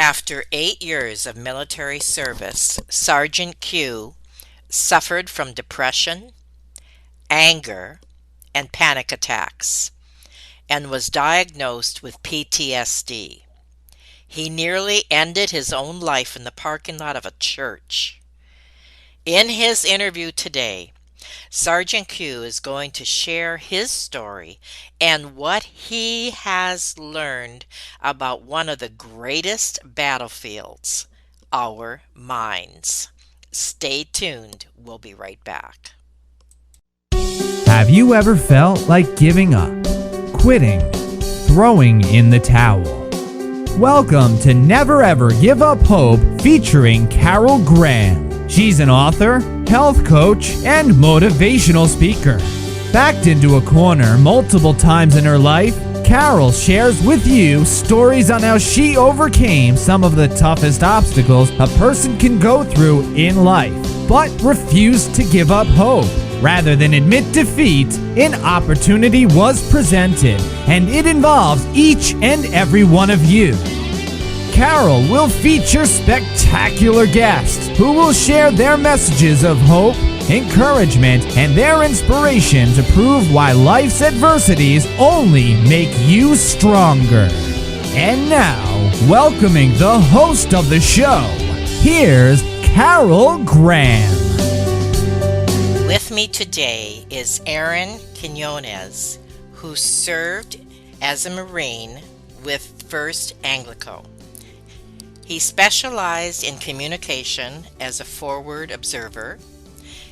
After 8 years of military service, Sergeant Q suffered from depression, anger, and panic attacks, and was diagnosed with PTSD. He nearly ended his own life in the parking lot of a church. In his interview today, Sergeant Q is going to share his story and what he has learned about one of the greatest battlefields, our minds. Stay tuned. We'll be right back. Have you ever felt like giving up, quitting, throwing in the towel? Welcome to Never Ever Give Up Hope featuring Carol Graham. She's an author, health coach, and motivational speaker. Backed into a corner multiple times in her life, Carol shares with you stories on how she overcame some of the toughest obstacles a person can go through in life, but refused to give up hope. Rather than admit defeat, an opportunity was presented, and it involves each and every one of you. Carol will feature spectacular guests who will share their messages of hope, encouragement, and their inspiration to prove why life's adversities only make you stronger. And now, welcoming the host of the show, here's Carol Graham. With me today is Aaron Quinonez, who served as a Marine with 1st Anglico. He specialized in communication as a forward observer.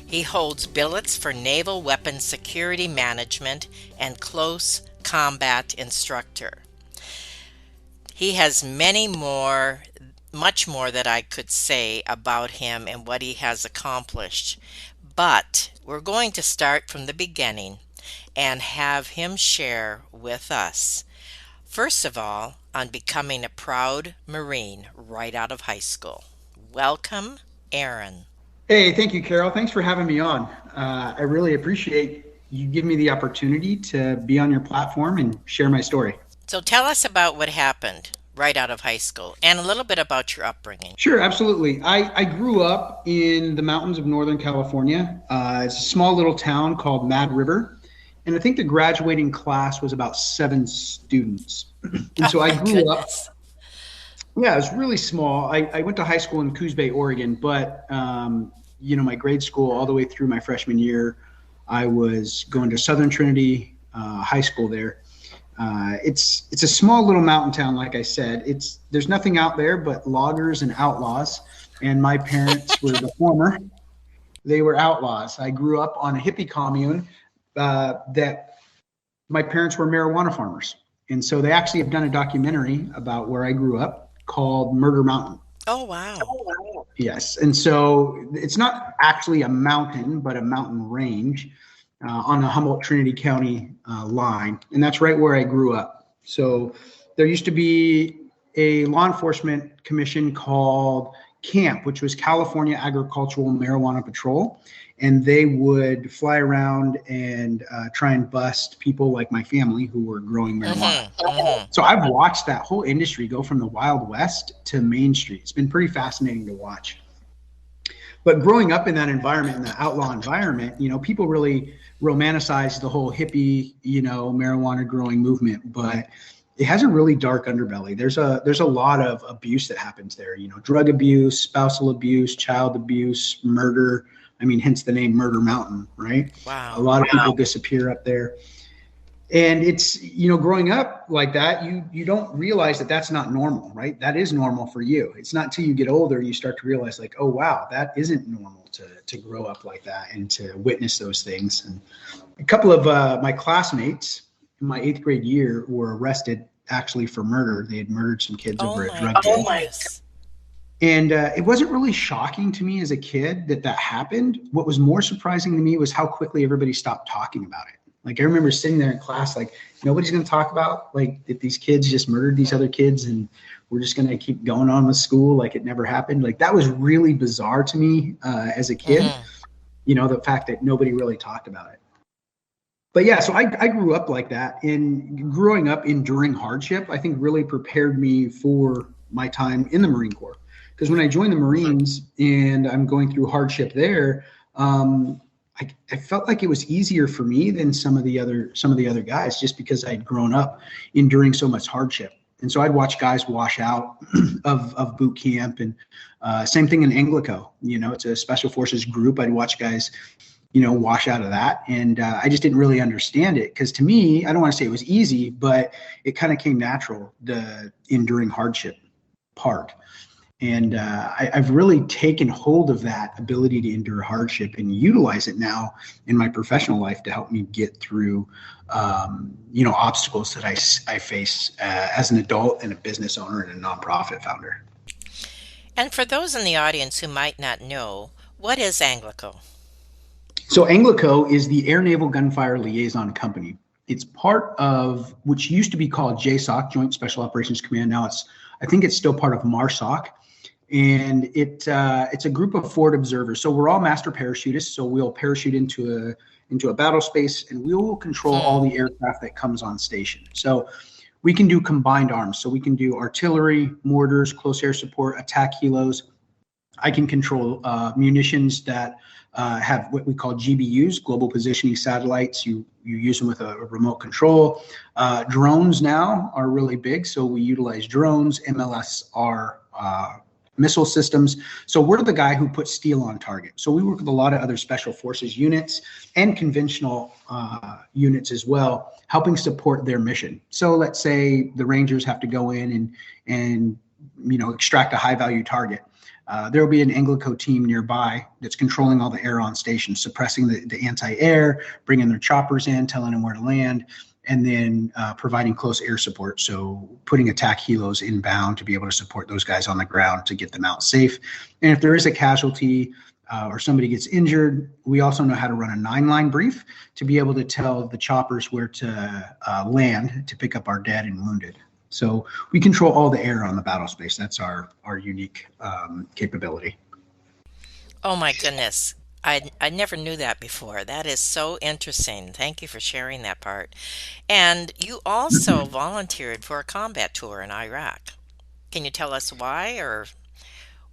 He holds billets for Naval Weapons Security Management and Close Combat Instructor. He has much more that I could say about him and what he has accomplished. But we're going to start from the beginning and have him share with us, first of all, on becoming a proud Marine right out of high school. Welcome, Aaron. Hey, thank you, Carol. Thanks for having me on. I really appreciate you giving me the opportunity to be on your platform and share my story. So tell us about what happened right out of high school and a little bit about your upbringing. Sure, absolutely. I grew up in the mountains of Northern California. It's a small little town called Mad River. And I think the graduating class was about 7 students. And so I grew up. Yeah, it was really small. I went to high school in Coos Bay, Oregon, but my grade school all the way through my freshman year, I was going to Southern Trinity High School there. It's a small little mountain town, like I said. There's nothing out there but loggers and outlaws, and my parents were the former. They were outlaws. I grew up on a hippie commune that my parents were marijuana farmers, and so they actually have done a documentary about where I grew up called Murder Mountain. Oh, wow. Yes, and so it's not actually a mountain, but a mountain range on the Humboldt-Trinity County line, and that's right where I grew up. So there used to be a law enforcement commission called CAMP, which was California Agricultural Marijuana Patrol, and they would fly around and try and bust people like my family who were growing marijuana. So I've watched that whole industry go from the Wild West to Main Street. It's been pretty fascinating to watch. But growing up in that environment, in the outlaw environment, people really romanticize the whole hippie, marijuana growing movement, but it has a really dark underbelly. There's a lot of abuse that happens there, drug abuse, spousal abuse, child abuse, murder. I mean, hence the name Murder Mountain, right? Wow. A lot of people disappear up there. And it's, growing up like that, you don't realize that that's not normal, right? That is normal for you. It's not till you get older, you start to realize like, oh, wow, that isn't normal to grow up like that and to witness those things. And a couple of my classmates in my 8th grade year were arrested actually for murder. They had murdered some kids over a drug deal. And it wasn't really shocking to me as a kid that happened. What was more surprising to me was how quickly everybody stopped talking about it. Like, I remember sitting there in class, like, nobody's going to talk about, like, that these kids just murdered these other kids and we're just going to keep going on with school like it never happened. Like, that was really bizarre to me as a kid, the fact that nobody really talked about it. But yeah, so I grew up like that. And growing up enduring hardship, I think really prepared me for my time in the Marine Corps. Because when I joined the Marines and I'm going through hardship there, I felt like it was easier for me than some of the other guys, just because I'd grown up enduring so much hardship. And so I'd watch guys wash out of boot camp, and same thing in Anglico. It's a special forces group. I'd watch guys, wash out of that. And I just didn't really understand it, because to me, I don't want to say it was easy, but it kind of came natural, the enduring hardship part. And I've really taken hold of that ability to endure hardship and utilize it now in my professional life to help me get through, obstacles that I face as an adult and a business owner and a nonprofit founder. And for those in the audience who might not know, what is Anglico? So Anglico is the Air Naval Gunfire Liaison Company. It's part of, which used to be called JSOC, Joint Special Operations Command. Now I think it's still part of MARSOC. And it's a group of forward observers. So we're all master parachutists. So we'll parachute into a battle space, and we will control all the aircraft that comes on station. So we can do combined arms. So we can do artillery, mortars, close air support, attack helos. I can control munitions that have what we call GBUs, global positioning satellites. You use them with a remote control. Drones now are really big. So we utilize drones, MLSR, missile systems. So we're the guy who puts steel on target. So we work with a lot of other special forces units and conventional units as well, helping support their mission. So let's say the Rangers have to go in and extract a high value target. There will be an Anglico team nearby that's controlling all the air on station, suppressing the anti-air, bringing their choppers in, telling them where to land, and then providing close air support. So putting attack helos inbound to be able to support those guys on the ground to get them out safe. And if there is a casualty or somebody gets injured, we also know how to run a 9-line brief to be able to tell the choppers where to land to pick up our dead and wounded. So we control all the air on the battle space. That's our unique capability. Oh my goodness. I never knew that before. That is so interesting. Thank you for sharing that part. And you also volunteered for a combat tour in Iraq. Can you tell us why, or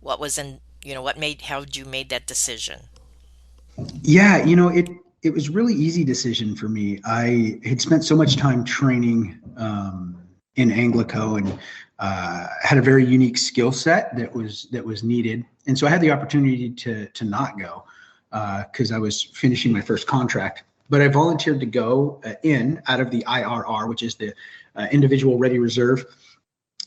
what was how you made that decision? Yeah, it was really easy decision for me. I had spent so much time training in Anglico and had a very unique skill set that was needed. And so I had the opportunity to not go because I was finishing my first contract. But I volunteered to go out of the IRR, which is the Individual Ready Reserve.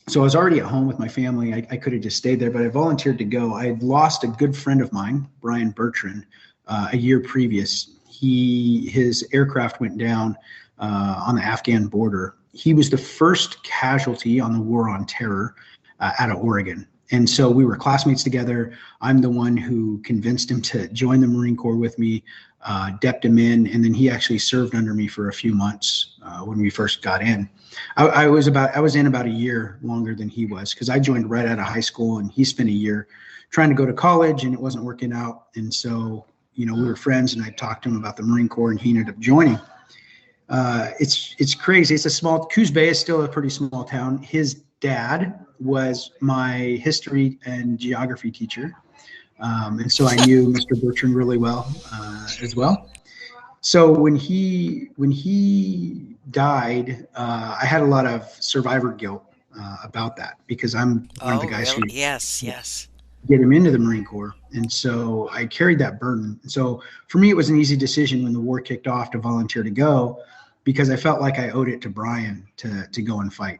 So I was already at home with my family. I could have just stayed there, but I volunteered to go. I had lost a good friend of mine, Brian Bertrand, a year previous. His aircraft went down on the Afghan border. He was the first casualty on the War on Terror out of Oregon. And so we were classmates together. I'm the one who convinced him to join the Marine Corps with me, depped him in, and then he actually served under me for a few months when we first got in. I was in about a year longer than he was, because I joined right out of high school, and he spent a year trying to go to college, and it wasn't working out. And so, we were friends, and I talked to him about the Marine Corps, and he ended up joining. It's crazy. It's a small, Coos Bay is still a pretty small town. His dad was my history and geography teacher. And so I knew Mr. Bertrand really well as well. So when he died, I had a lot of survivor guilt about that, because I'm one of the guys really? who Yes. get him into the Marine Corps. And so I carried that burden. So for me, it was an easy decision when the war kicked off to volunteer to go, because I felt like I owed it to Brian to go and fight.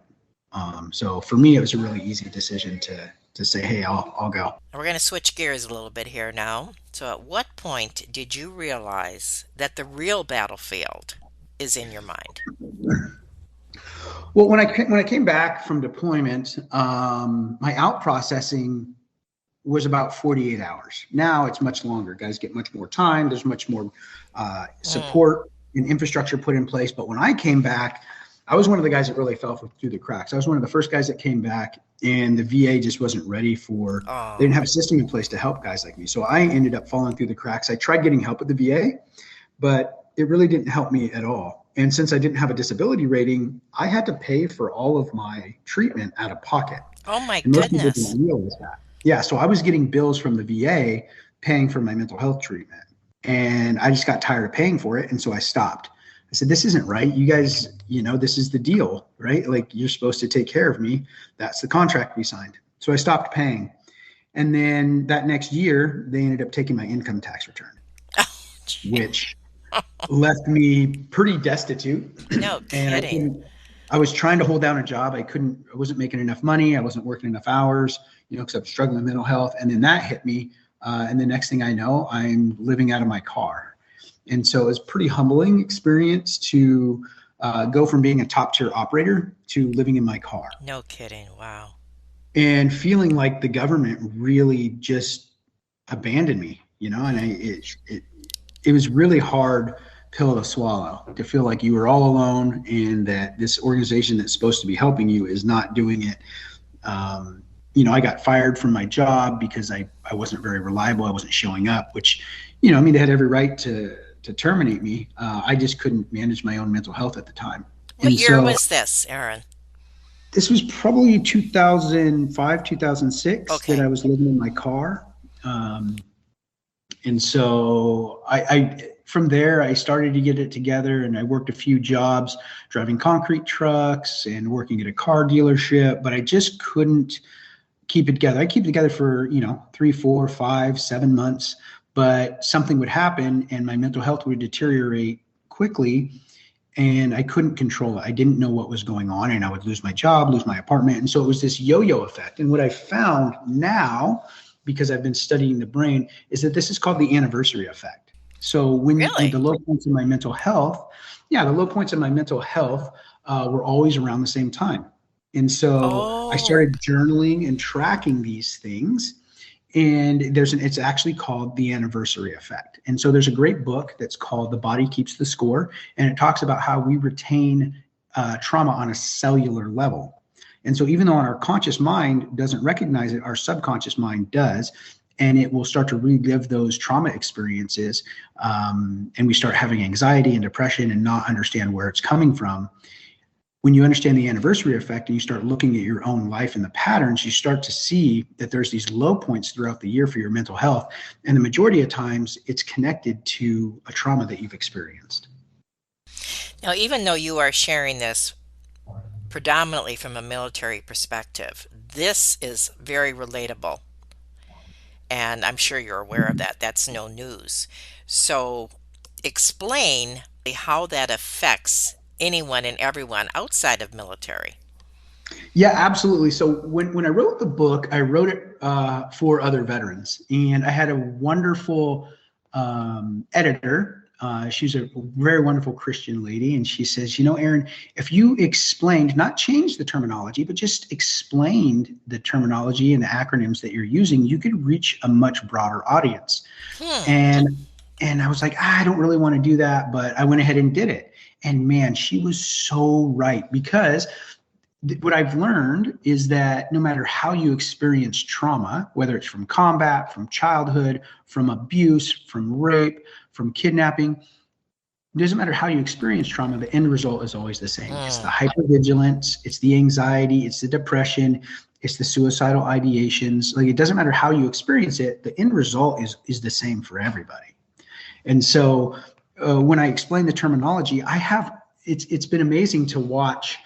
So for me, it was a really easy decision to say, hey, I'll go. We're going to switch gears a little bit here now. So at what point did you realize that the real battlefield is in your mind? Well, when I came back from deployment, my out processing was about 48 hours. Now it's much longer. Guys get much more time. There's much more support and infrastructure put in place. But when I came back, I was one of the guys that really fell through the cracks. I was one of the first guys that came back, and the VA just wasn't ready for, they didn't have a system in place to help guys like me. So I ended up falling through the cracks. I tried getting help with the VA, but it really didn't help me at all. And since I didn't have a disability rating, I had to pay for all of my treatment out of pocket. Oh my And most people goodness. didn't realize that. Yeah, so I was getting bills from the VA paying for my mental health treatment. And I just got tired of paying for it. And so I stopped. I said, this isn't right. You guys, this is the deal, right? Like, you're supposed to take care of me. That's the contract we signed. So I stopped paying. And then that next year, they ended up taking my income tax return, which left me pretty destitute. No kidding. I was trying to hold down a job. I wasn't making enough money. I wasn't working enough hours, because I was struggling with mental health. And then that hit me. And the next thing I know, I'm living out of my car. And so it was a pretty humbling experience to go from being a top tier operator to living in my car. No kidding. Wow. And feeling like the government really just abandoned me, and it was really hard pill to swallow, to feel like you were all alone and that this organization that's supposed to be helping you is not doing it. I got fired from my job because I wasn't very reliable. I wasn't showing up, which, they had every right to terminate me. I just couldn't manage my own mental health at the time. What year was this, Aaron? This was probably 2005, 2006 Okay. that I was living in my car. And so I from there, I started to get it together, and I worked a few jobs driving concrete trucks and working at a car dealership, but I just couldn't keep it together. I keep it together for, 3, 4, 5, 7 months, but something would happen and my mental health would deteriorate quickly, and I couldn't control it. I didn't know what was going on, and I would lose my job, lose my apartment. And so it was this yo-yo effect. And what I found now, because I've been studying the brain, is that this is called the anniversary effect. So when the low points in my mental health, were always around the same time. And so I started journaling and tracking these things. And it's actually called the anniversary effect. And so there's a great book that's called The Body Keeps the Score. And it talks about how we retain trauma on a cellular level. And so even though our conscious mind doesn't recognize it, our subconscious mind does. And it will start to relive those trauma experiences. And we start having anxiety and depression and not understand where it's coming from. When you understand the anniversary effect and you start looking at your own life and the patterns, you start to see that there's these low points throughout the year for your mental health. And the majority of times it's connected to a trauma that you've experienced. Now, even though you are sharing this predominantly from a military perspective, this is very relatable. And I'm sure you're aware of that. That's no news. So explain how that affects anyone and everyone outside of military. Yeah, absolutely. So when I wrote the book, I wrote it for other veterans. And I had a wonderful editor. She's a very wonderful Christian lady. And she says, Aaron, if you explained, not change the terminology, but just explained the terminology and the acronyms that you're using, you could reach a much broader audience. And I was like, I don't really want to do that, but I went ahead and did it. And man, she was so right, because what I've learned is that no matter how you experience trauma, whether it's from combat, from childhood, from abuse, from rape, from kidnapping, it doesn't matter how you experience trauma, the end result is always the same. It's the hypervigilance, it's the anxiety, it's the depression, it's the suicidal ideations. Like, it doesn't matter how you experience it, the end result is the same for everybody. And so when I explain the terminology, it's been amazing to watch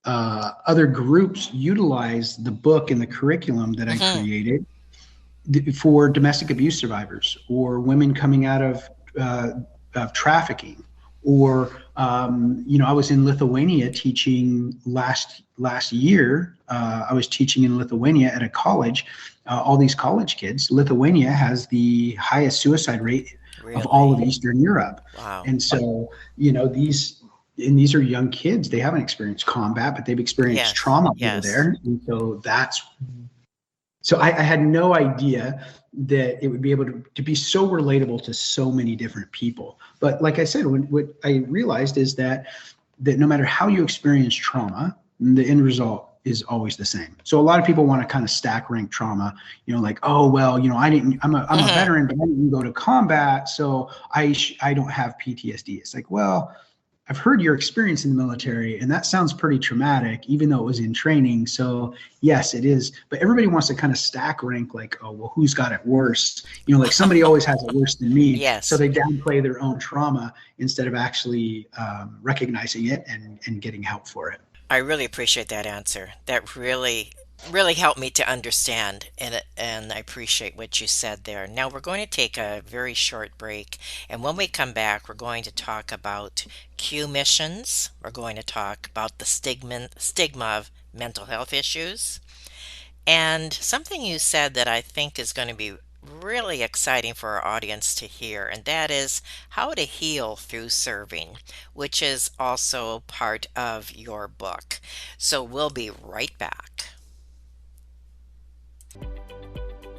other groups utilize the book and the curriculum that I created for domestic abuse survivors, or women coming out of trafficking, or I was in Lithuania teaching last year. I was teaching in Lithuania at a college. All these college kids. Lithuania has the highest suicide rate of all of Eastern Europe. Wow. And so, these are young kids. They haven't experienced combat, but they've experienced trauma over there. And so I had no idea that it would be able to be so relatable to so many different people. But like I said, what I realized is that no matter how you experience trauma, the end result is always the same. So a lot of people want to kind of stack rank trauma, like, oh, well, I'm a veteran, but I didn't go to combat, so I don't have PTSD. It's like, well, I've heard your experience in the military, and that sounds pretty traumatic, even though it was in training. So yes, it is. But everybody wants to kind of stack rank, like, oh, well, who's got it worse? Like somebody always has it worse than me. Yes. So they downplay their own trauma instead of actually recognizing it and getting help for it. I really appreciate that answer. That really helped me to understand, and I appreciate what you said there. Now we're going to take a very short break, and when we come back, we're going to talk about Q missions. We're going to talk about the stigma of mental health issues, and something you said that I think is going to be really exciting for our audience to hear, and that is how to heal through serving, which is also part of your book. So we'll be right back.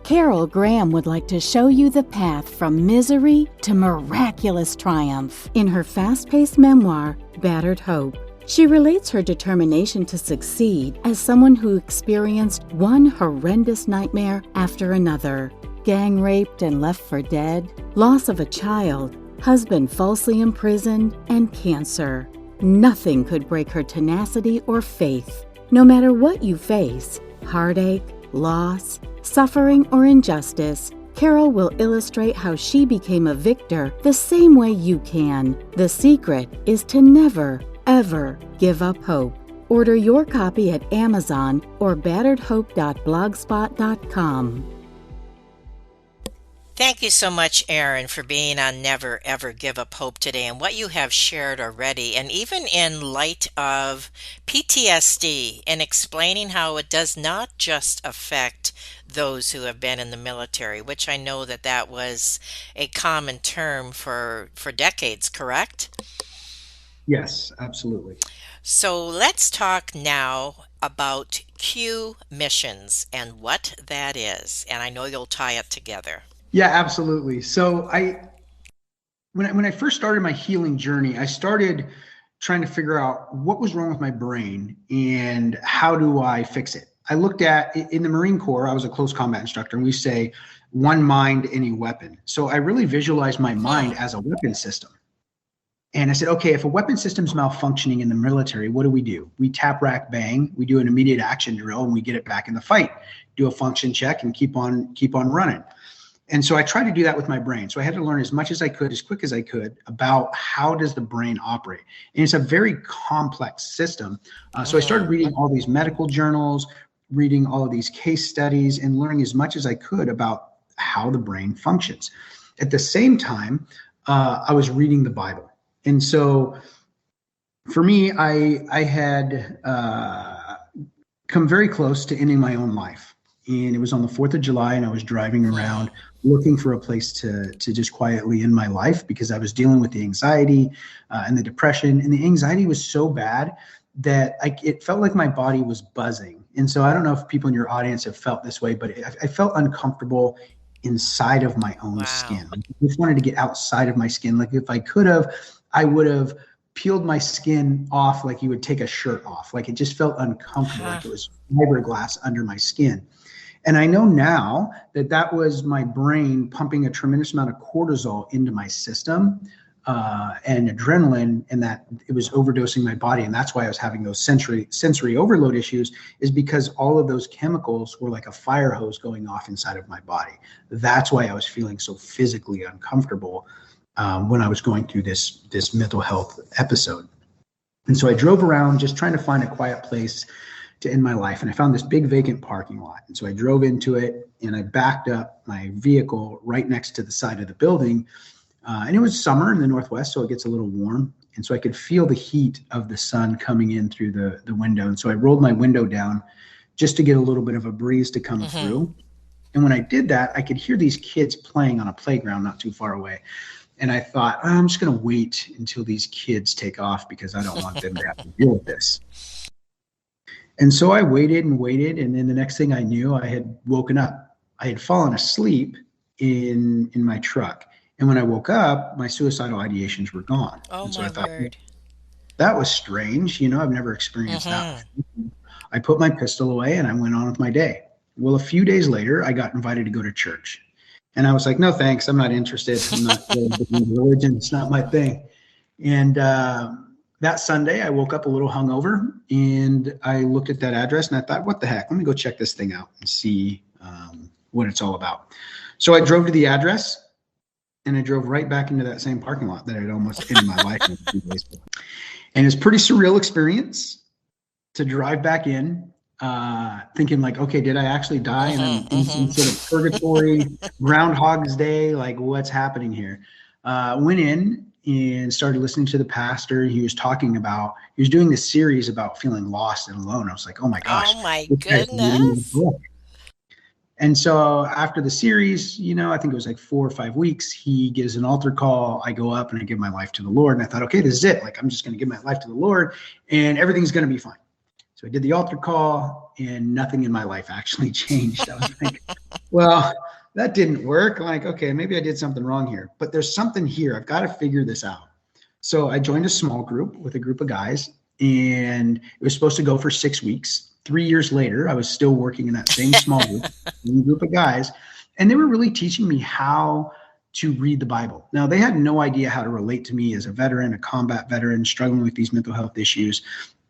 Carol Graham would like to show you the path from misery to miraculous triumph in her fast-paced memoir, Battered Hope. She relates her determination to succeed as someone who experienced one horrendous nightmare after another. Gang raped and left for dead, loss of a child, husband falsely imprisoned, and cancer. Nothing could break her tenacity or faith. No matter what you face, heartache, loss, suffering, or injustice, Carol will illustrate how she became a victor the same way you can. The secret is to never, ever give up hope. Order your copy at Amazon or batteredhope.blogspot.com. Thank you so much, Aaron, for being on Never Ever Give Up Hope today and what you have shared already, and even in light of PTSD and explaining how it does not just affect those who have been in the military, which I know that was a common term for decades, correct? Yes, absolutely. So let's talk now about Q missions and what that is, and I know you'll tie it together. Yeah, absolutely. So when I first started my healing journey, I started trying to figure out what was wrong with my brain and how do I fix it. I looked at, in the Marine Corps, I was a close combat instructor, and we say one mind, any weapon. So I really visualized my mind as a weapon system. And I said, okay, if a weapon system's malfunctioning in the military, what do? We tap, rack, bang. We do an immediate action drill, and we get it back in the fight. Do a function check and keep on running. And so I tried to do that with my brain. So I had to learn as much as I could, as quick as I could, about how does the brain operate. And it's a very complex system. So I started reading all these medical journals, reading all of these case studies, and learning as much as I could about how the brain functions. At the same time, I was reading the Bible. And so for me, I had come very close to ending my own life. And it was on the 4th of July, and I was driving around looking for a place to just quietly end my life, because I was dealing with the anxiety and the depression. And the anxiety was so bad that it felt like my body was buzzing. And so I don't know if people in your audience have felt this way, but I felt uncomfortable inside of my own skin. I just wanted to get outside of my skin. Like if I could have, I would have peeled my skin off like you would take a shirt off. Like it just felt uncomfortable, like it was fiberglass under my skin. And I know now that was my brain pumping a tremendous amount of cortisol into my system and adrenaline, and that it was overdosing my body. And that's why I was having those sensory overload issues, is because all of those chemicals were like a fire hose going off inside of my body. That's why I was feeling so physically uncomfortable when I was going through this mental health episode. And so I drove around just trying to find a quiet place to end my life. And I found this big vacant parking lot. And so I drove into it, and I backed up my vehicle right next to the side of the building. And it was summer in the Northwest, so it gets a little warm. And so I could feel the heat of the sun coming in through the window. And so I rolled my window down just to get a little bit of a breeze to come through. And when I did that, I could hear these kids playing on a playground not too far away. And I thought, I'm just going to wait until these kids take off, because I don't want them to have to deal with this. And so I waited and waited. And then the next thing I knew, I had woken up. I had fallen asleep in my truck. And when I woke up, my suicidal ideations were gone. Oh, and so my I thought, word. That was strange. I've never experienced that. I put my pistol away and I went on with my day. Well, a few days later, I got invited to go to church. And I was like, no, thanks. I'm not interested. I'm not religion. It's not my thing. And that Sunday, I woke up a little hungover, and I looked at that address and I thought, what the heck? Let me go check this thing out and see what it's all about. So I drove to the address, and I drove right back into that same parking lot that I'd almost ended my life in a few days before. And it's a pretty surreal experience to drive back in, thinking like, okay, did I actually die? And I'm in some sort of purgatory, Groundhog's Day, like what's happening here? Went in and started listening to the pastor. He was doing this series about feeling lost and alone. I was like, oh my gosh. Oh my goodness. And so after the series, I think it was like 4 or 5 weeks, he gives an altar call. I go up and I give my life to the Lord. And I thought, okay, this is it. Like, I'm just going to give my life to the Lord and everything's going to be fine. So I did the altar call and nothing in my life actually changed. I was like, well, that didn't work. Like, okay, maybe I did something wrong here, but there's something here. I've got to figure this out. So I joined a small group with a group of guys, and it was supposed to go for 6 weeks. 3 years later, I was still working in that same small group of guys, and they were really teaching me how to read the Bible. Now, they had no idea how to relate to me as a veteran, a combat veteran, struggling with these mental health issues,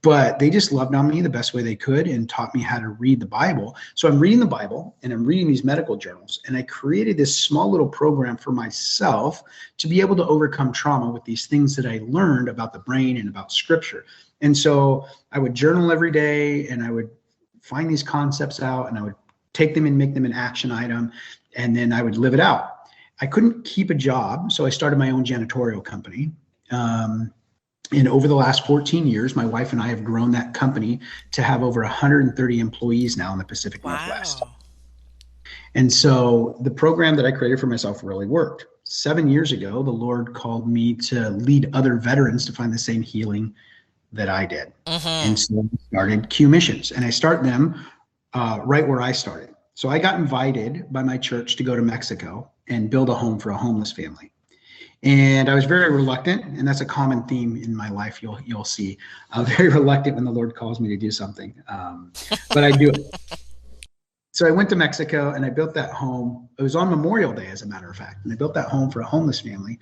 but they just loved on me the best way they could and taught me how to read the Bible. So I'm reading the Bible and I'm reading these medical journals, and I created this small little program for myself to be able to overcome trauma with these things that I learned about the brain and about scripture. And so I would journal every day, and I would find these concepts out, and I would take them and make them an action item, and then I would live it out. I couldn't keep a job, so I started my own janitorial company. And over the last 14 years, my wife and I have grown that company to have over 130 employees now in the Pacific Northwest. And so the program that I created for myself really worked. 7 years ago, the Lord called me to lead other veterans to find the same healing that I did. And so I started Q Missions, and I start them right where I started. So I got invited by my church to go to Mexico and build a home for a homeless family. And I was very reluctant, and that's a common theme in my life. You'll see, I'm very reluctant when the Lord calls me to do something, but I do it. So I went to Mexico and I built that home. It was on Memorial Day, as a matter of fact, and I built that home for a homeless family.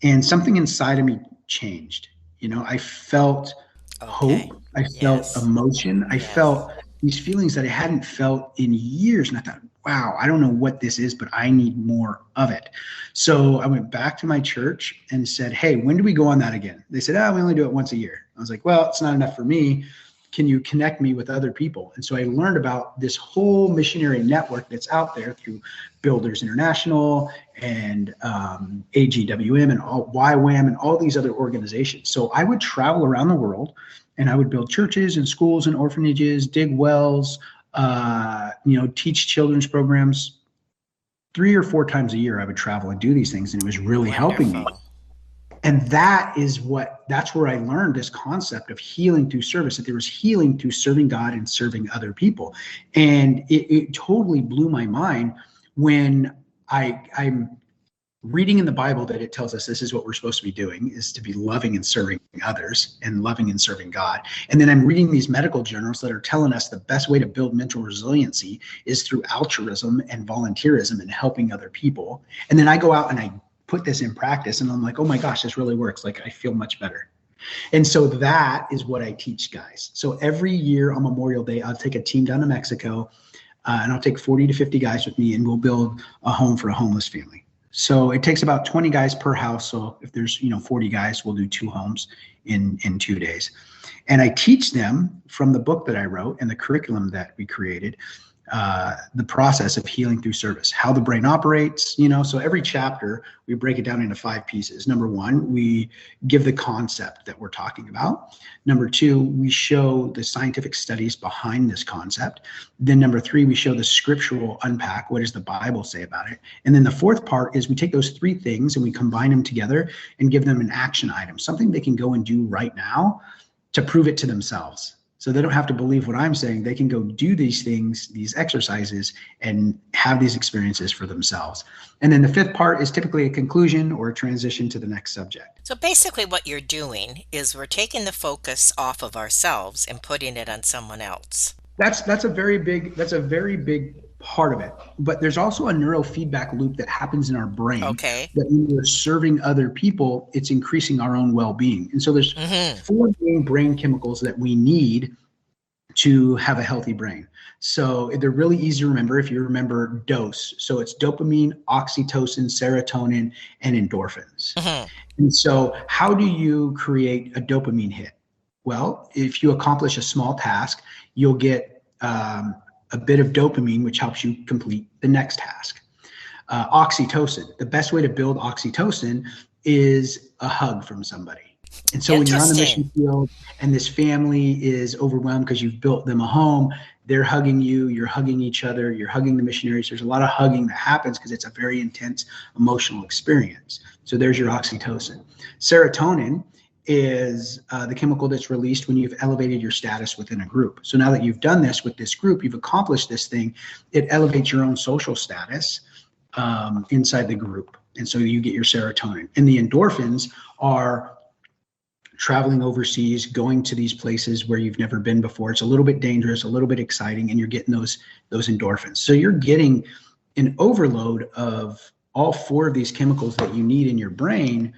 And something inside of me changed. I felt hope. I felt emotion. I felt these feelings that I hadn't felt in years. And I thought, wow, I don't know what this is, but I need more of it. So I went back to my church and said, hey, when do we go on that again? They said, we only do it once a year. I was like, well, it's not enough for me. Can you connect me with other people? And so I learned about this whole missionary network that's out there through Builders International and AGWM and YWAM and all these other organizations. So I would travel around the world, and I would build churches and schools and orphanages, dig wells, teach children's programs. 3 or 4 times a year, I would travel and do these things, and it was really helping me. And that's where I learned this concept of healing through service, that there was healing through serving God and serving other people. And it totally blew my mind when I'm reading in the Bible that it tells us this is what we're supposed to be doing, is to be loving and serving others and loving and serving God. And then I'm reading these medical journals that are telling us the best way to build mental resiliency is through altruism and volunteerism and helping other people. And then I go out and I put this in practice, and I'm like, oh my gosh, this really works. Like, I feel much better. And so that is what I teach guys. So every year on Memorial Day, I'll take a team down to Mexico, and I'll take 40 to 50 guys with me, and we'll build a home for a homeless family. So it takes about 20 guys per house. So if there's 40 guys, we'll do 2 homes in 2 days. And I teach them from the book that I wrote and the curriculum that we created, the process of healing through service, how the brain operates, so every chapter we break it down into 5 pieces. Number 1, we give the concept that we're talking about. Number 2, we show the scientific studies behind this concept. Then number 3, we show the scriptural unpack. What does the Bible say about it? And then the 4th part is we take those 3 things and we combine them together and give them an action item, something they can go and do right now to prove it to themselves. So they don't have to believe what I'm saying. They can go do these things, these exercises, and have these experiences for themselves. And then the 5th part is typically a conclusion or a transition to the next subject. So basically what you're doing is we're taking the focus off of ourselves and putting it on someone else. That's a very big part of it. But there's also a neurofeedback loop that happens in our brain Okay. that when we're serving other people, it's increasing our own well-being. And so there's Mm-hmm. 4 main brain chemicals that we need to have a healthy brain. So they're really easy to remember if you remember DOSE. So it's dopamine, oxytocin, serotonin, and endorphins. Mm-hmm. And so how do you create a dopamine hit? Well, if you accomplish a small task, you'll get a bit of dopamine, which helps you complete the next task. Oxytocin, the best way to build oxytocin is a hug from somebody. And so when you're on the mission field and this family is overwhelmed because you've built them a home, they're hugging you, you're hugging each other, you're hugging the missionaries. There's a lot of hugging that happens because it's a very intense emotional experience. So there's your oxytocin. Serotonin is the chemical that's released when you've elevated your status within a group. So now that you've done this with this group, you've accomplished this thing, it elevates your own social status inside the group. And so you get your serotonin. And the endorphins are traveling overseas, going to these places where you've never been before. It's a little bit dangerous, a little bit exciting, and you're getting those endorphins. So you're getting an overload of all 4 of these chemicals that you need in your brain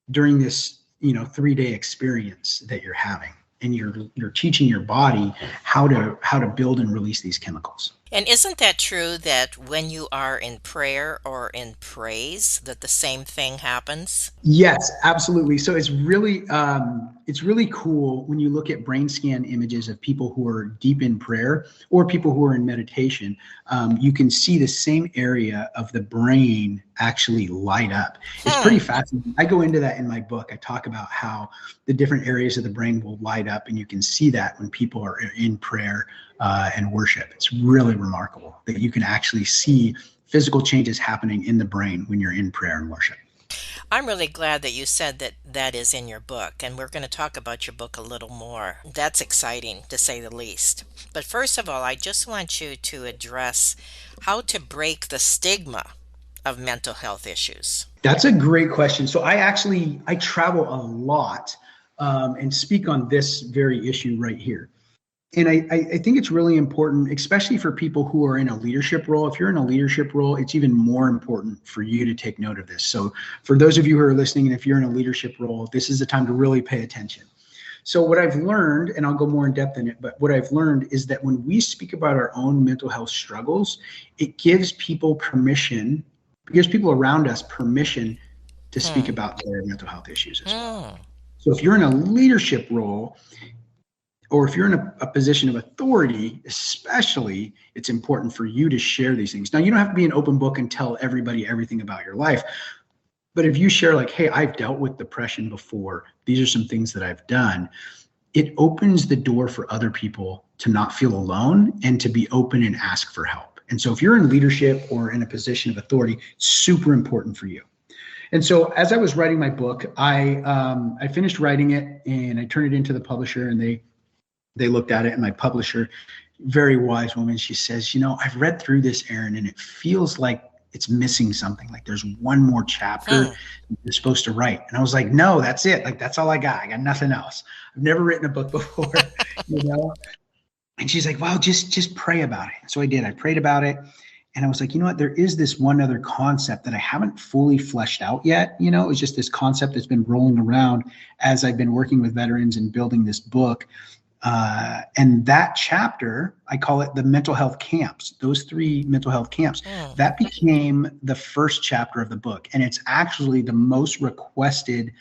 during this, 3-day experience that you're having. And you're teaching your body how to build and release these chemicals. And isn't that true that when you are in prayer or in praise, that the same thing happens? Yes, absolutely. So it's really cool when you look at brain scan images of people who are deep in prayer or people who are in meditation. You can see the same area of the brain actually light up. It's pretty fascinating. I go into that in my book. I talk about how the different areas of the brain will light up, and you can see that when people are in prayer and worship. It's really remarkable that you can actually see physical changes happening in the brain when you're in prayer and worship. I'm really glad that you said that that is in your book, and we're going to talk about your book a little more. That's exciting, to say the least. But first of all, I just want you to address how to break the stigma of mental health issues. That's a great question. So I travel a lot and speak on this very issue right here. And I think it's really important, especially for people who are in a leadership role. If you're in a leadership role, it's even more important for you to take note of this. So for those of you who are listening, and if you're in a leadership role, this is the time to really pay attention. So what I've learned, and I'll go more in depth in it, but what I've learned is that when we speak about our own mental health struggles, it gives people around us permission to speak about their mental health issues as well. So if you're in a leadership role, or if you're in a position of authority, especially, it's important for you to share these things. Now, you don't have to be an open book and tell everybody everything about your life. But if you share like, hey, I've dealt with depression before, these are some things that I've done, it opens the door for other people to not feel alone and to be open and ask for help. And so if you're in leadership or in a position of authority, it's super important for you. And so as I was writing my book, I finished writing it and I turned it into the publisher, and they looked at it, and my publisher, very wise woman, she says, I've read through this, Aaron, and it feels like it's missing something. Like there's one more chapter you're supposed to write. And I was like, no, that's it. Like, that's all I got. I got nothing else. I've never written a book before, And she's like, well, just pray about it. So I did. I prayed about it. And I was like, you know what? There is this one other concept that I haven't fully fleshed out yet. It's just this concept that's been rolling around as I've been working with veterans and building this book. And that chapter, I call it the mental health camps, those 3 mental health camps, that became the first chapter of the book. And it's actually the most requested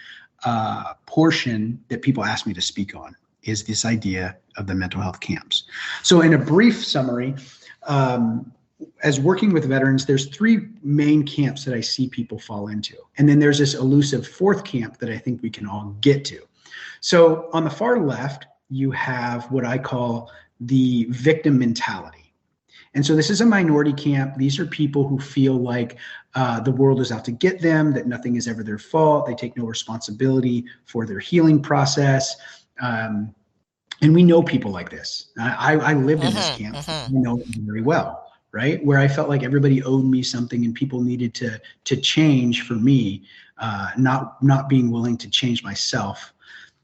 portion that people ask me to speak on, is this idea of the mental health camps. So in a brief summary, as working with veterans, there's 3 main camps that I see people fall into. And then there's this elusive 4th camp that I think we can all get to. So on the far left, you have what I call the victim mentality. And so this is a minority camp. These are people who feel like the world is out to get them, that nothing is ever their fault. They take no responsibility for their healing process. And we know people like this. I lived in this camp. I know it very well, right? Where I felt like everybody owed me something and people needed to change for me, not being willing to change myself.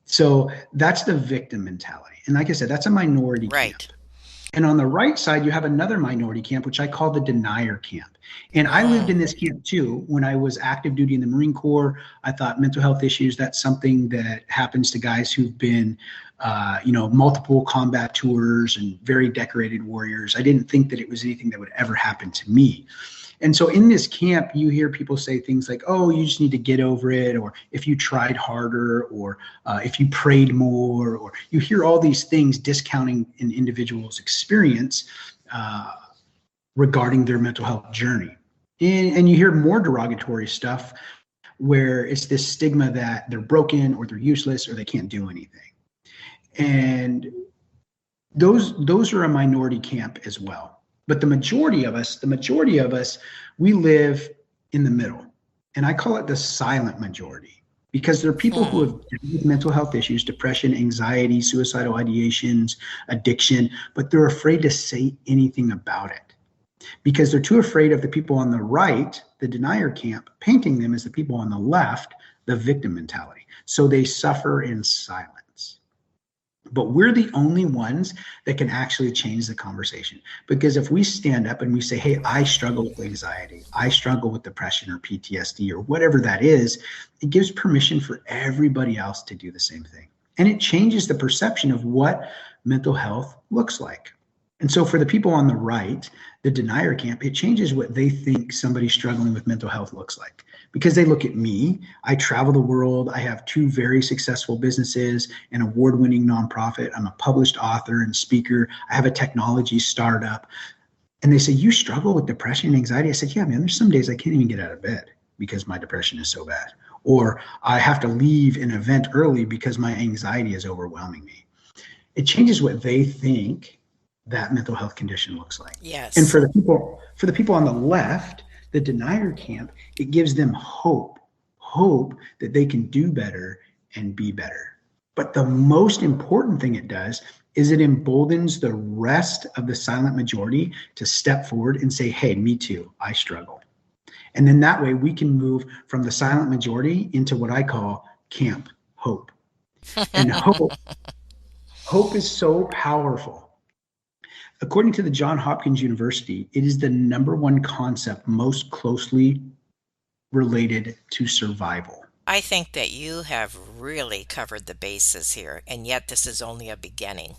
So that's the victim mentality. And like I said, that's a minority camp. And on the right side, you have another minority camp, which I call the denier camp. And I lived in this camp too. When I was active duty in the Marine Corps, I thought mental health issues, that's something that happens to guys who've been, multiple combat tours and very decorated warriors. I didn't think that it was anything that would ever happen to me. And so in this camp, you hear people say things like, oh, you just need to get over it, or if you tried harder, or if you prayed more, or you hear all these things discounting an individual's experience regarding their mental health journey. And you hear more derogatory stuff where it's this stigma that they're broken or they're useless or they can't do anything. And those are a minority camp as well. But the majority of us, we live in the middle. And I call it the silent majority, because there are people who have dealt with mental health issues, depression, anxiety, suicidal ideations, addiction, but they're afraid to say anything about it because they're too afraid of the people on the right, the denier camp, painting them as the people on the left, the victim mentality. So they suffer in silence. But we're the only ones that can actually change the conversation. Because if we stand up and we say, hey, I struggle with anxiety, I struggle with depression or PTSD or whatever that is, it gives permission for everybody else to do the same thing. And it changes the perception of what mental health looks like. And so for the people on the right, the denier camp, it changes what they think somebody struggling with mental health looks like. Because they look at me, I travel the world, I have 2 very successful businesses, an award-winning nonprofit, I'm a published author and speaker, I have a technology startup. And they say, you struggle with depression and anxiety? I said, yeah, man, there's some days I can't even get out of bed because my depression is so bad. Or I have to leave an event early because my anxiety is overwhelming me. It changes what they think that mental health condition looks like. Yes. And for the people on the left, the denier camp, it gives them hope that they can do better and be better. But the most important thing it does is it emboldens the rest of the silent majority to step forward and say, hey, me too, I struggle. And then that way we can move from the silent majority into what I call Camp Hope. And hope is so powerful. According to the Johns Hopkins University, it is the #1 concept most closely related to survival. I think that you have really covered the bases here, and yet this is only a beginning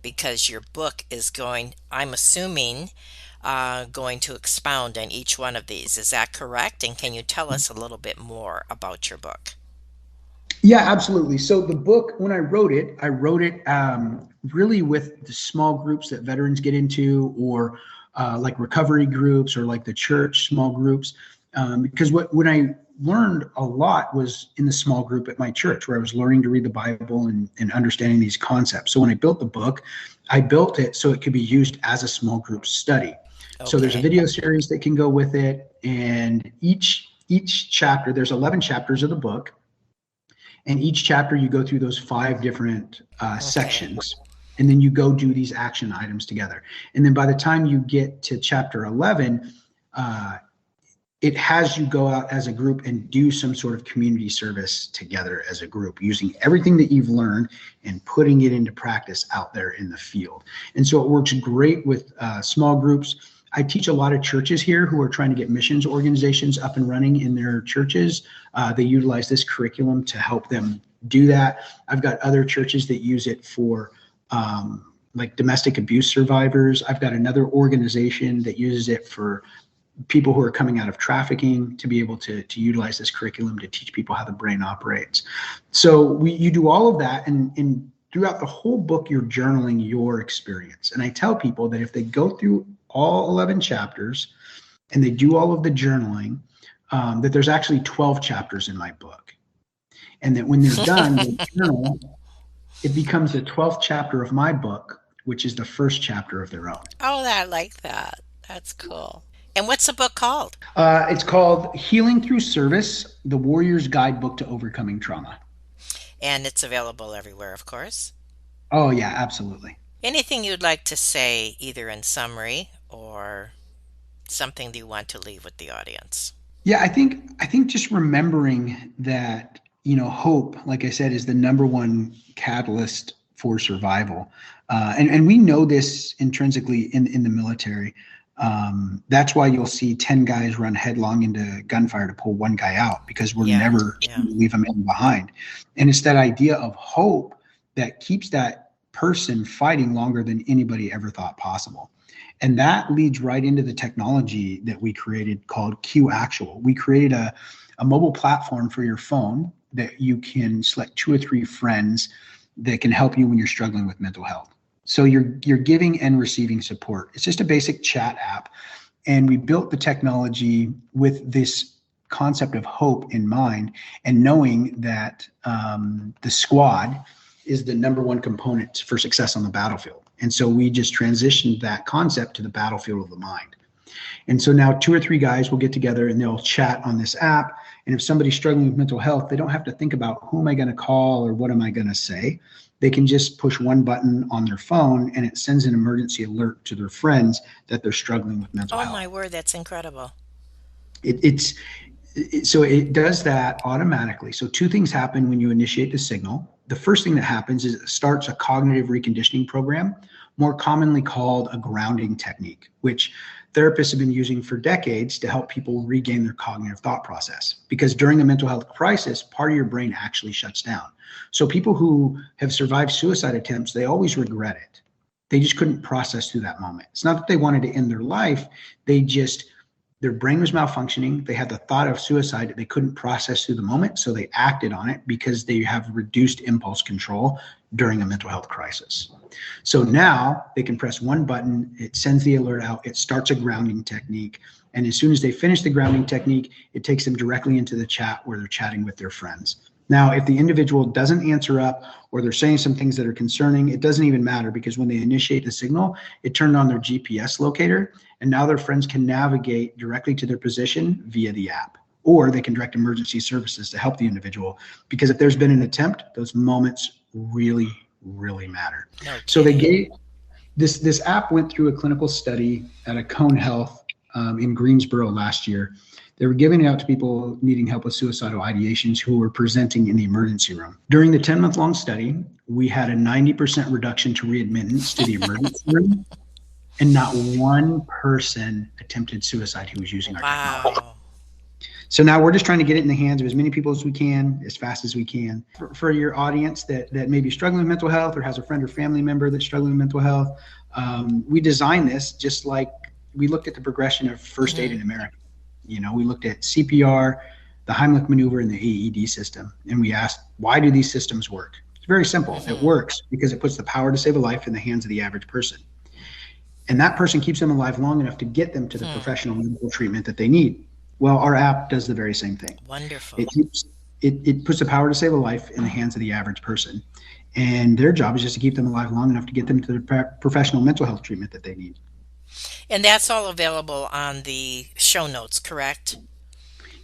because your book is going, I'm assuming, going to expound on each one of these. Is that correct? And can you tell us a little bit more about your book? Yeah, absolutely. So the book, when I wrote it really with the small groups that veterans get into, or like recovery groups, or like the church small groups. Because when I learned a lot was in the small group at my church, where I was learning to read the Bible and understanding these concepts. So when I built the book, I built it so it could be used as a small group study. Okay. So there's a video series that can go with it. And each chapter, there's 11 chapters of the book. And each chapter, you go through those 5 different sections, and then you go do these action items together. And then by the time you get to chapter 11, it has you go out as a group and do some sort of community service together as a group, using everything that you've learned and putting it into practice out there in the field. And so it works great with small groups. I teach a lot of churches here who are trying to get missions organizations up and running in their churches. They utilize this curriculum to help them do that. I've got other churches that use it for like domestic abuse survivors. I've got another organization that uses it for people who are coming out of trafficking, to be able to utilize this curriculum to teach people how the brain operates. So you do all of that, and throughout the whole book, you're journaling your experience. And I tell people that if they go through all 11 chapters and they do all of the journaling, that there's actually 12 chapters in my book. And that when they're done, they journal, it becomes the 12th chapter of my book, which is the first chapter of their own. Oh, I like that. That's cool. And what's the book called? It's called Healing Through Service, The Warrior's Guidebook to Overcoming Trauma. And it's available everywhere, of course. Oh, yeah, absolutely. Anything you'd like to say, either in summary or something that you want to leave with the audience? Yeah, I think just remembering that, hope, like I said, is the #1 catalyst for survival. And we know this intrinsically in the military. That's why you'll see 10 guys run headlong into gunfire to pull one guy out, because we're never going to leave them in behind. And it's that idea of hope that keeps that person fighting longer than anybody ever thought possible. And that leads right into the technology that we created called Q Actual. We created a mobile platform for your phone that you can select 2 or 3 friends that can help you when you're struggling with mental health. So you're giving and receiving support. It's just a basic chat app. And we built the technology with this concept of hope in mind, and knowing that the squad is the number one component for success on the battlefield. And so we just transitioned that concept to the battlefield of the mind. And so now 2 or 3 guys will get together and they'll chat on this app. And if somebody's struggling with mental health, they don't have to think about who am I going to call or what am I going to say. They can just push one button on their phone and it sends an emergency alert to their friends that they're struggling with mental health. Oh my word, that's incredible. So it does that automatically. So 2 things happen when you initiate the signal. The first thing that happens is it starts a cognitive reconditioning program, more commonly called a grounding technique, which therapists have been using for decades to help people regain their cognitive thought process. Because during a mental health crisis, part of your brain actually shuts down. So people who have survived suicide attempts, they always regret it. They just couldn't process through that moment. It's not that they wanted to end their life. Their brain was malfunctioning. They had the thought of suicide that they couldn't process through the moment. So they acted on it because they have reduced impulse control during a mental health crisis. So now they can press one button, it sends the alert out, it starts a grounding technique. And as soon as they finish the grounding technique, it takes them directly into the chat where they're chatting with their friends. Now, if the individual doesn't answer up or they're saying some things that are concerning, it doesn't even matter, because when they initiate the signal, it turned on their GPS locator, and now their friends can navigate directly to their position via the app, or they can direct emergency services to help the individual, because if there's been an attempt, those moments really matter. Okay. So they gave this app went through a clinical study at a Cone Health in Greensboro last year. They were giving it out to people needing help with suicidal ideations who were presenting in the emergency room. During the 10-month-long study, we had a 90% reduction to readmittance to the emergency room, and not one person attempted suicide who was using our technology. So now we're just trying to get it in the hands of as many people as we can, as fast as we can. For your audience that may be struggling with mental health or has a friend or family member that's struggling with mental health, we designed this just like we looked at the progression of first aid in America. We looked at CPR, the Heimlich maneuver, and the AED system. And we asked, why do these systems work? It's very simple. It works because it puts the power to save a life in the hands of the average person. And that person keeps them alive long enough to get them to the professional medical treatment that they need. Well, our app does the very same thing. Wonderful. It puts the power to save a life in the hands of the average person. And their job is just to keep them alive long enough to get them to the professional mental health treatment that they need. And that's all available on the show notes, correct?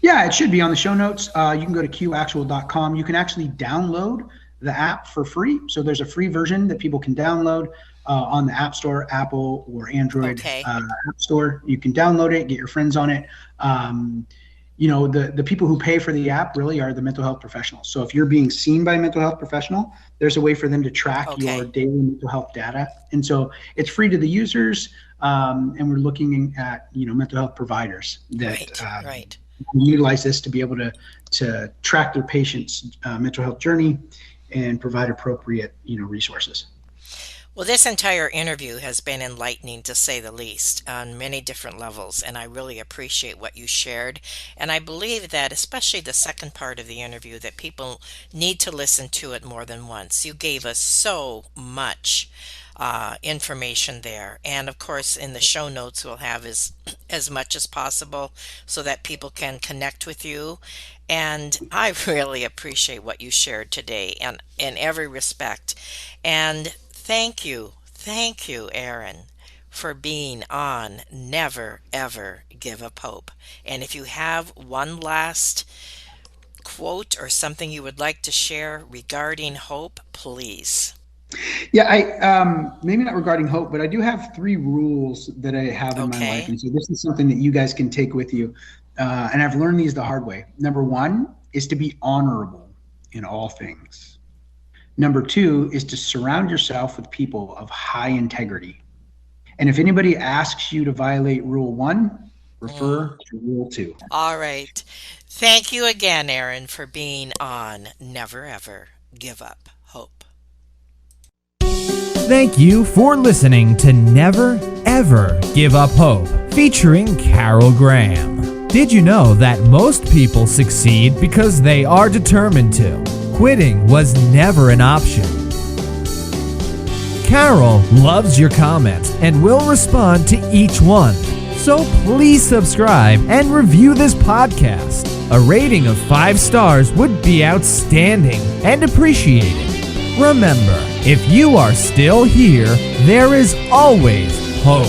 Yeah, it should be on the show notes. You can go to qactual.com. You can actually download the app for free. So there's a free version that people can download on the App Store, Apple or Android App Store. You can download it, get your friends on it. The people who pay for the app really are the mental health professionals. So if you're being seen by a mental health professional, there's a way for them to track your daily mental health data. And so it's free to the users. And we're looking at, mental health providers that utilize this to be able to track their patients' mental health journey and provide appropriate, resources. Well, this entire interview has been enlightening, to say the least, on many different levels, and I really appreciate what you shared. And I believe that, especially the second part of the interview, that people need to listen to it more than once. You gave us so much information there. And of course, in the show notes, we'll have as much as possible so that people can connect with you. And I really appreciate what you shared today, and in every respect. And thank you, Aaron, for being on Never Ever Give Up Hope. And if you have one last quote or something you would like to share regarding hope, please. Yeah, I maybe not regarding hope, but I do have 3 rules that I have in my life. And so this is something that you guys can take with you. And I've learned these the hard way. Number 1 is to be honorable in all things. Number 2 is to surround yourself with people of high integrity. And if anybody asks you to violate Rule 1, refer to Rule 2. All right. Thank you again, Aaron, for being on Never Ever Give Up Hope. Thank you for listening to Never Ever Give Up Hope, featuring Carol Graham. Did you know that most people succeed because they are determined to? Quitting was never an option. Carol loves your comments and will respond to each one. So please subscribe and review this podcast. A rating of 5 stars would be outstanding and appreciated. Remember, if you are still here, there is always hope.